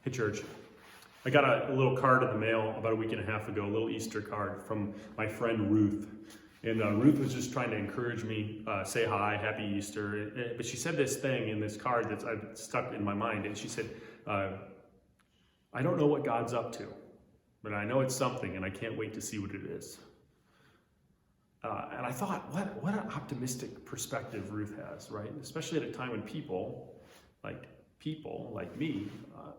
Hey, church. I got a little card in the mail about a week and a half ago, a little Easter card from my friend Ruth. And Ruth was just trying to encourage me, say hi, happy Easter. But she said this thing in this card that's I've stuck in my mind. And she said, I don't know what God's up to, but I know it's something, and I can't wait to see what it is. And I thought, what an optimistic perspective Ruth has, right? Especially at a time when people like me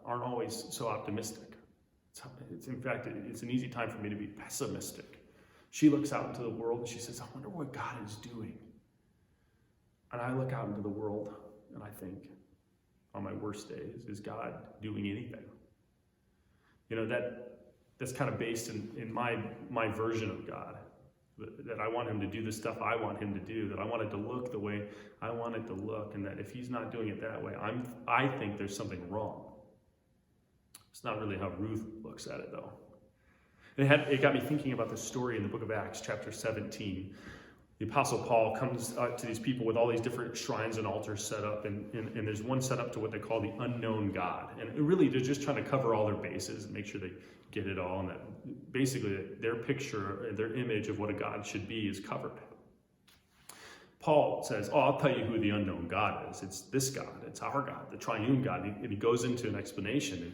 aren't always so optimistic. In fact, it's an easy time for me to be pessimistic. She looks out into the world and she says, I wonder what God is doing. And I look out into the world and I think, on my worst days, is God doing anything? You know, that's kind of based in my version of God. That I want him to do the stuff I want him to do, that I want it to look the way I want it to look, and that if he's not doing it that way, I think there's something wrong. It's not really how Ruth looks at it, though. And it got me thinking about this story in the book of Acts, chapter 17. The Apostle Paul comes to these people with all these different shrines and altars set up, and there's one set up to what they call the unknown God. And really, they're just trying to cover all their bases and make sure they get it all, and that basically their picture, their image of what a God should be is covered. Paul says, I'll tell you who the unknown God is. It's this God. It's our God, the Triune God. And he goes into an explanation.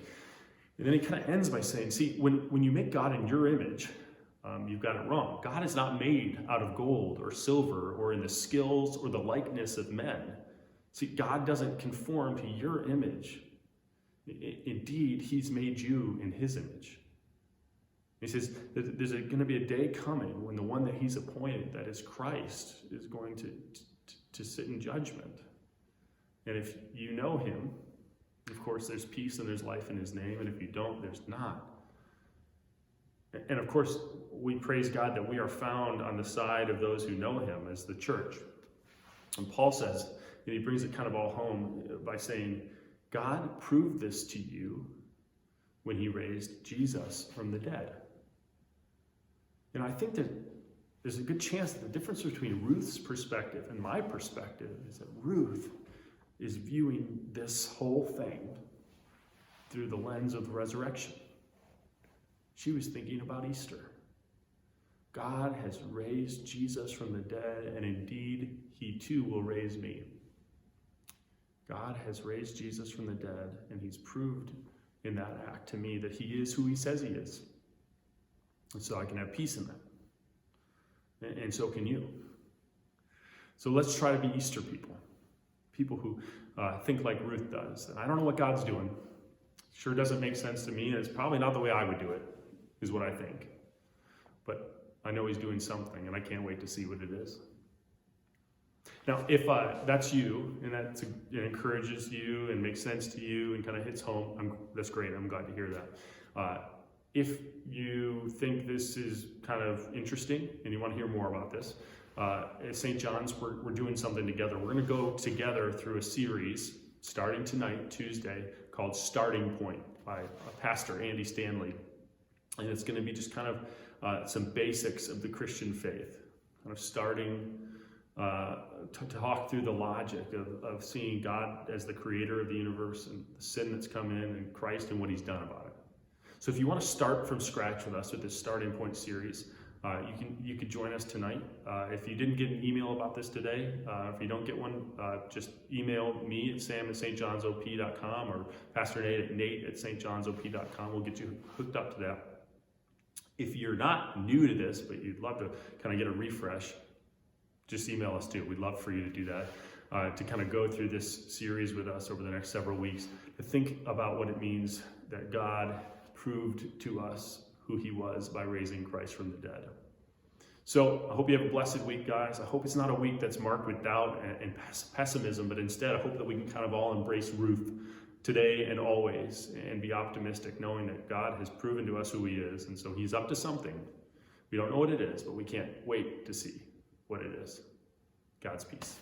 And then he kind of ends by saying, see, when you make God in your image, you've got it wrong. God is not made out of gold or silver or in the skills or the likeness of men. See, God doesn't conform to your image. Indeed, he's made you in his image. He says that there's going to be a day coming when the one that he's appointed, that is Christ, is going to sit in judgment. And if you know him, of course, there's peace and there's life in his name. And if you don't, there's not. And of course, we praise God that we are found on the side of those who know him as the church. And Paul says, and he brings it kind of all home by saying, God proved this to you when he raised Jesus from the dead. And I think that there's a good chance that the difference between Ruth's perspective and my perspective is that Ruth is viewing this whole thing through the lens of the resurrection. She was thinking about Easter. God has raised Jesus from the dead, and indeed, he too will raise me. God has raised Jesus from the dead, and he's proved in that act to me that he is who he says he is. And so I can have peace in that. And so can you. So let's try to be Easter people. People who think like Ruth does. And I don't know what God's doing. Sure doesn't make sense to me, and it's probably not the way I would do it, is what I think. But I know he's doing something, and I can't wait to see what it is. Now, if that's you, and that encourages you and makes sense to you and kind of hits home, that's great. I'm glad to hear that. If you think this is kind of interesting and you want to hear more about this, at St. John's, we're doing something together. We're going to go together through a series starting tonight, Tuesday, called Starting Point by Pastor Andy Stanley. And it's going to be just kind of some basics of the Christian faith, kind of starting to talk through the logic of seeing God as the creator of the universe and the sin that's come in and Christ and what he's done about it. So if you want to start from scratch with us with this Starting Point series, you could join us tonight. If you didn't get an email about this today, if you don't get one, just email me at sam@stjohnsop.com or Pastor Nate at nate@stjohnsop.com. We'll get you hooked up to that. If you're not new to this, but you'd love to kind of get a refresh, just email us too. We'd love for you to do that, to kind of go through this series with us over the next several weeks, to think about what it means that God proved to us who he was by raising Christ from the dead. So I hope you have a blessed week, guys. I hope it's not a week that's marked with doubt and pessimism, but instead I hope that we can kind of all embrace Ruth today and always and be optimistic, knowing that God has proven to us who he is. And so he's up to something. We don't know what it is, but we can't wait to see what it is. God's peace.